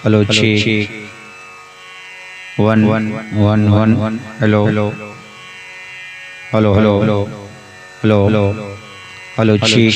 Hello check 1 1 1 hello hello hello hello hello hello hello check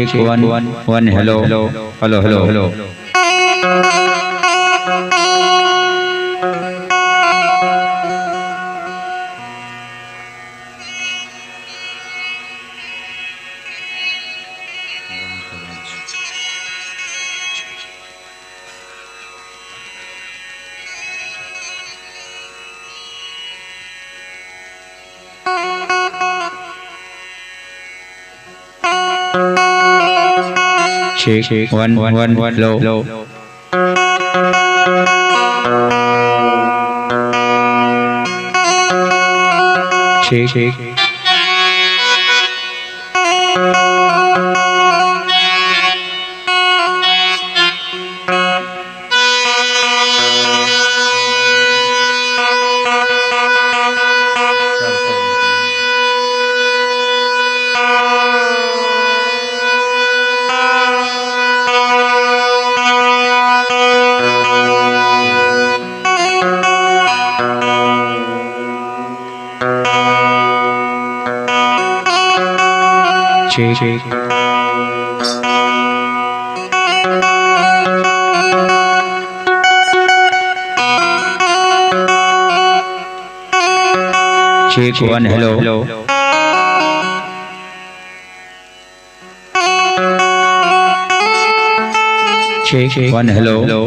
check 1 1 hello hello hello hello hello check 1 1 hello check check check 1 hello hello check 1 hello hello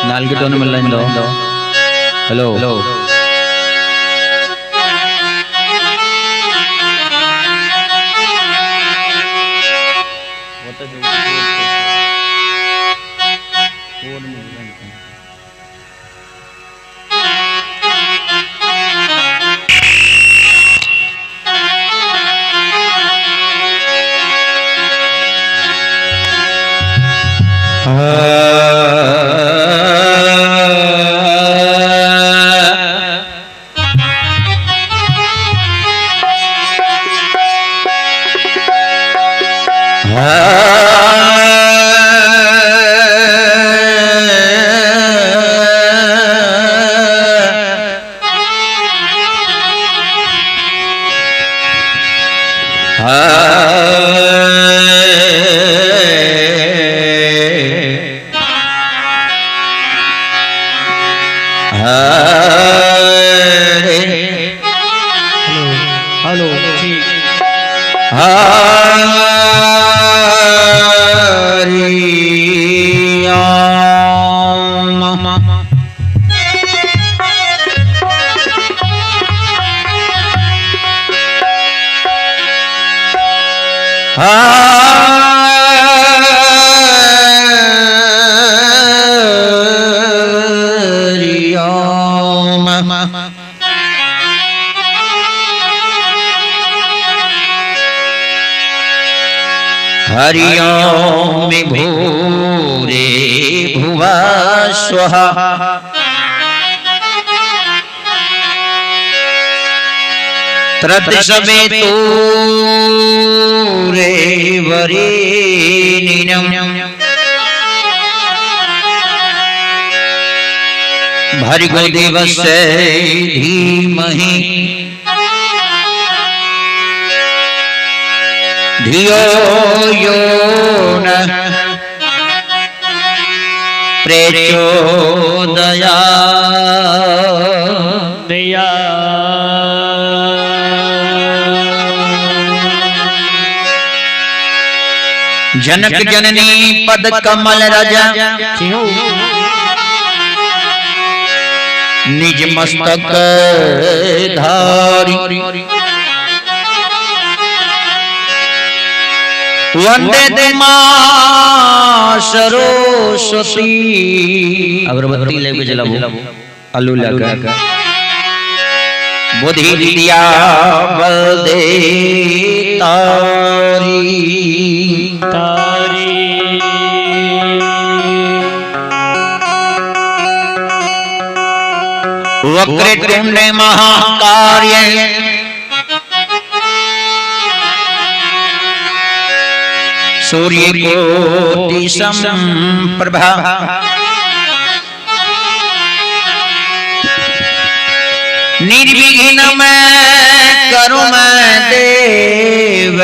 नाल के tone में line दो hello hello hello Hari ओम भूरे भुवः स्वः तत्सवितुर्वरेण्यं भर्गो देवस्य धीमहि धियो यो नः प्रचोदयात्। जनक जननी पद कमल रज निज मस्तक धारी वंदे मां सरस्वती। अगरबत्ती लेके जलाओ आलू लगा बुद्धि विद्या बल दे तारी तारी वक्रतुंड महाकार्य सूर्य कोटि समप्रभा निर्विघ्न मैं करूं मैं देव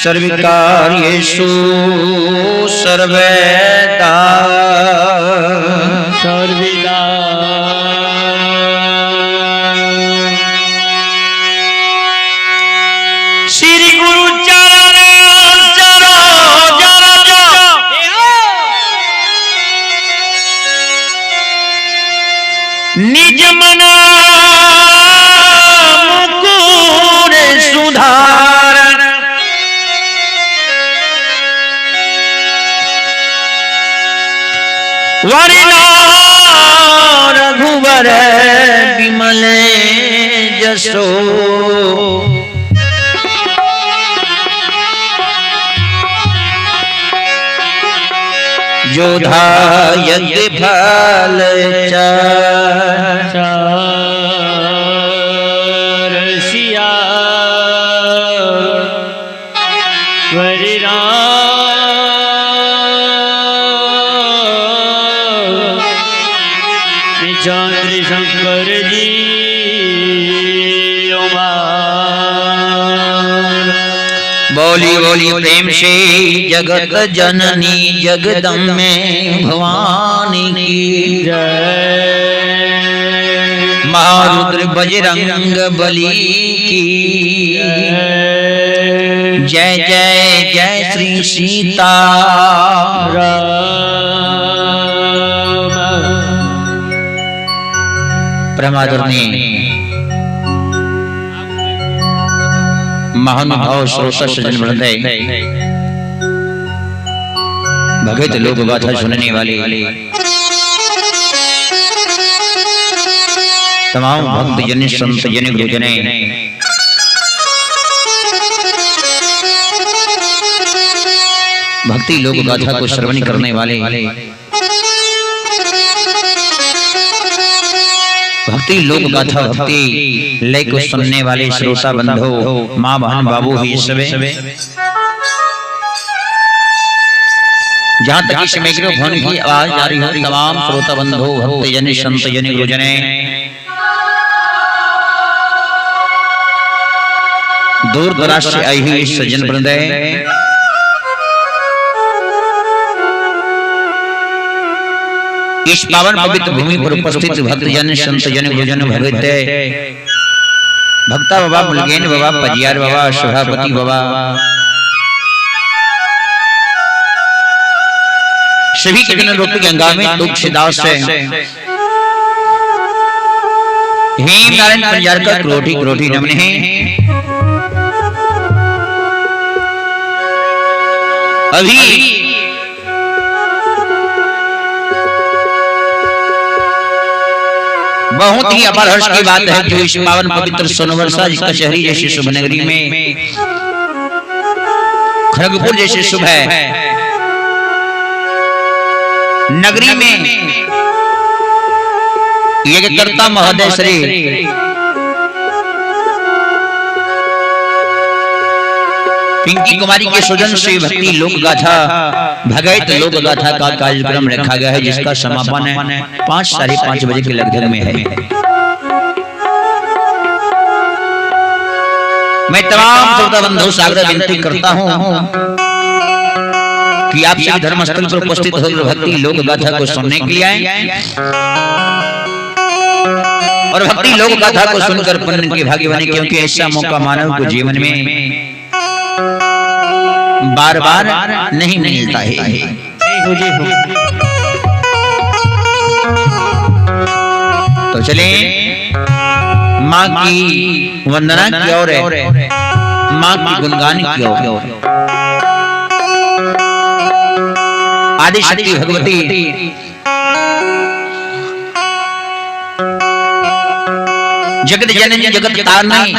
सर्वकार्येषु सर्वदा सर्वदा। श्री गुरु निज मना मुकुर सुधार वरिना रघुवर विमल जसो जोधा यज्ञ फल चारसिया वरिना चंद्र शंकर जी बोली बोली प्रेम से जगत जननी जगदम्बे भवानी की जय। महारुद्र बजरंग बली की जय जय जय श्री सीता परमादरणीय महानुभाव श्रोता सज्जन वृंद भगत लोक गाथा सुनने वाले तमाम भक्त जन संत जन गुरुजन भक्ति लोक गाथा को श्रवण करने वाले भक्ति लोक गाथा भक्ति लय को सुनने वाले श्रोता बंधु माँ बहन बाबू ही सबे जहाँ तक इस माइक्रोफोन की आवाज आ रही हो तमाम श्रोता बंधु भक्त जन संत जन गुरुजन दूर दराज से आई हुई सज्जन वृंद इस पावन पवित्र भूमि पर उपस्थित भक्त जन संत जन गुरुजन भगत भक्ता बाबा मुलगेन बाबा पजियार बाबा सभापति बाबा सभी के जन रूप गंगा में तुलसीदास से हेम नारायण पंजार का करोटी करोटी नमन है। अभी बहुत ही अपार हर्ष की बात है जो इस पावन पवित्र सोनवर्षा जिसका शहरी जैसी शुभ नगरी में खड़गपुर जैसी शुभ है नगरी में यज्ञकर्ता महोदय श्री पिंकी कुमारी के सुजन से भक्ति लोक गाथा भगत लोक गाथा का कार्यक्रम रखा गया है जिसका समापन है 5 साढ़े 5 बजे के लगभग में है। मैं तमाम श्रोता बंधु सागर विनती करता हूँ कि आप सभी धर्मस्थल पर उपस्थित होकर भक्ति लोक गाथा को सुनने के लिए आए। और भक्ति लोक गाथा को सुनकर पुण्य के भागी बने, क्योंकि ऐसा मौका मानव को जीवन में बार बार नहीं मिलता है। तो चले माँ की वंदना की ओर, माँ की गुणगान की ओर। आदि शक्ति भगवती जगत जननी जगत तारनी,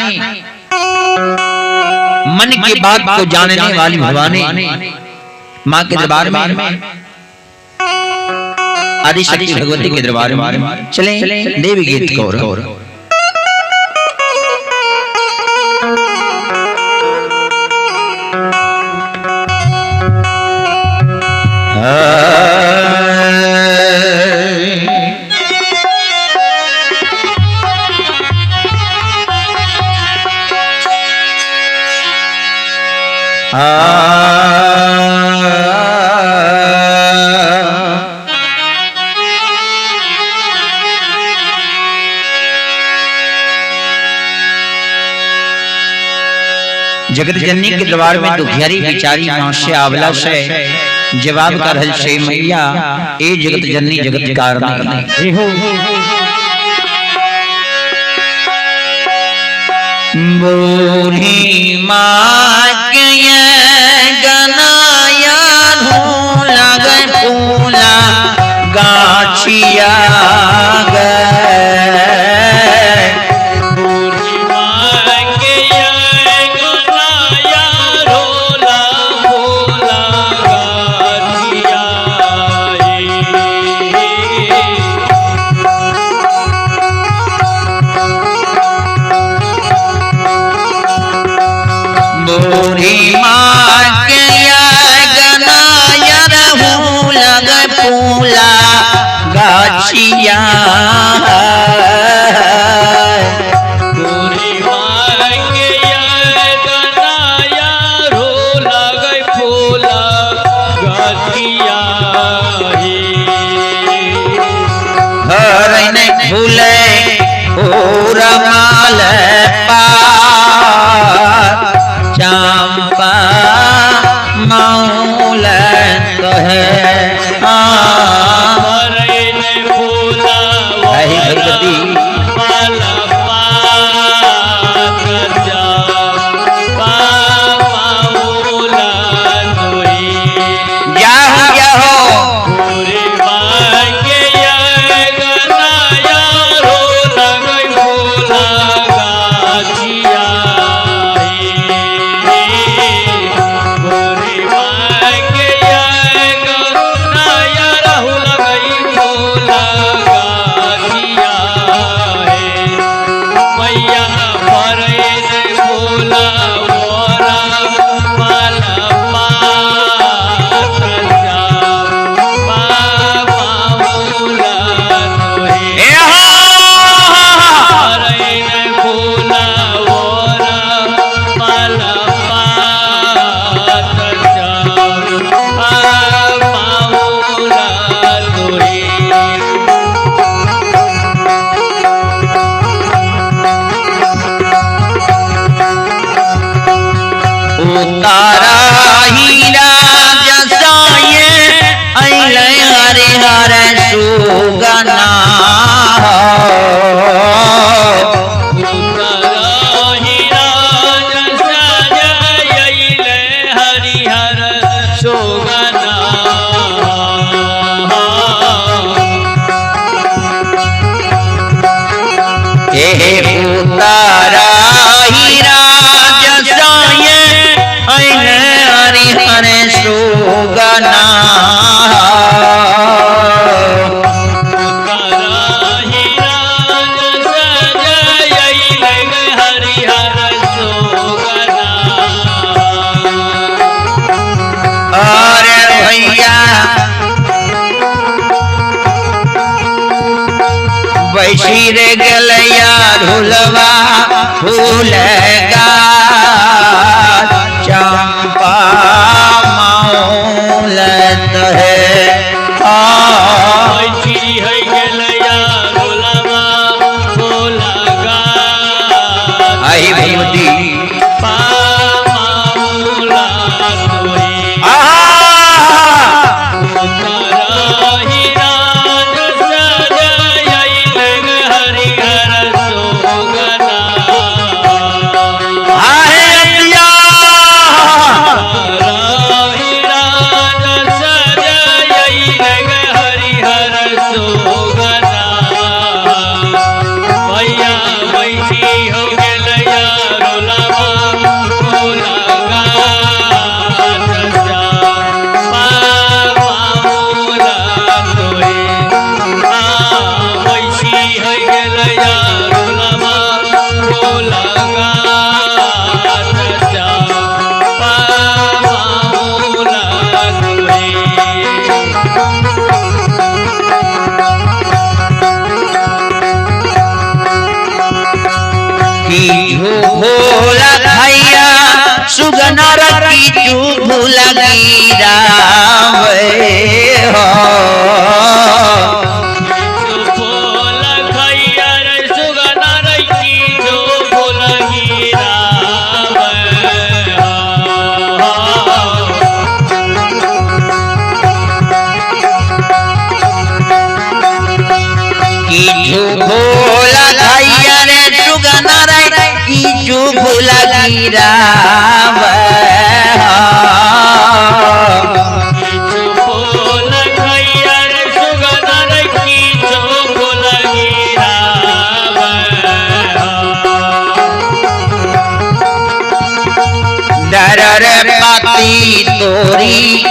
मन की बात को जानने वाली भवानी, माँ के दरबार में, आदि शक्ति भगवती के दरबार में चले देवी गीत को। जगत जननी के दरबार में दुखियारी बिचारी मां से आंवला से जवाब कर हल से मैया ए जगत जननी जगत कारणी। बूढ़ी मां के गनाया ढोला गए फूला गाछिया रे गलैया ढोलवा फूलगा चंपा मौलत है गलैया ढोलवा भोला भैया सुगना रखी चू भूला गिरा भोला भैया रे सुगना रखी जो भूला गिरा भोला भैया रे सुगना रखी चू भूला गिरा डर पाती तोरी